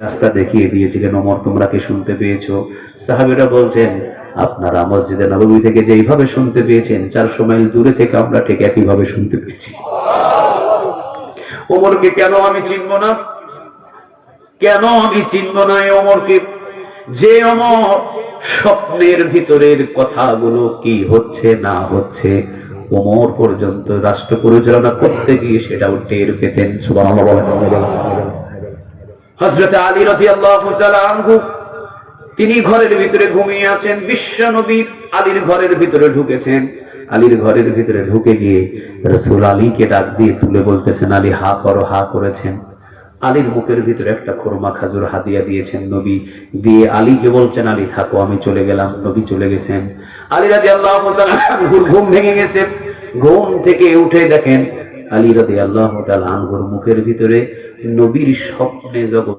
রাস্তা দেখিয়ে দিয়েছিলেন, ওমর তোমরা কি শুনতে পেয়েছো? সাহাবীরা বলছেন, আপনারা মসজিদে নববী থেকে যেইভাবে শুনতে পেয়েছেন 400 মাইল দূরে থেকে আমরা ঠিক একইভাবে শুনতে পেয়েছি। ওমরকে কেন আমি চিনব না? কেন আমি চিনব না এই ওমরকে? যে ওমর স্বপ্নের ভিতরের কথাগুলো কি হচ্ছে না হচ্ছে ওমর পর্যন্ত রাষ্ট্র পরিচালনা করতে গিয়ে সেটাও টের পেতেন। সুবহানাল্লাহ। হযরত আলী রাদিয়াল্লাহু তাআলা আনহু তিনি ঘরের ভিতরে ঘুমিয়ে আছেন, বিশ্ব নবী আলীর ঘরের ভিতরে ঢুকেছেন। আলীর ঘরের ভিতরে ঢুকে গিয়ে রাসূল আলীকে ডাক দিয়ে তুলে বলতেছেন, আলী হা করো। হা করেছেন। আলীর মুখের ভিতরে একটা খুরমা খাজুর হাদিয়া দিয়েছেন নবী, দিয়ে আলীকে বলছেন, আলী থাকো আমি চলে গেলাম। নবী চলে গেছেন। আলী রাদিয়াল্লাহু তাআলা আনহুর ঘুম ভেঙে গেছে। ঘুম থেকে উঠে দেখেন আলী রাদিয়াল্লাহু তাআলা আনহুর মুখের ভিতরে নবীর স্বপ্নে জগৎ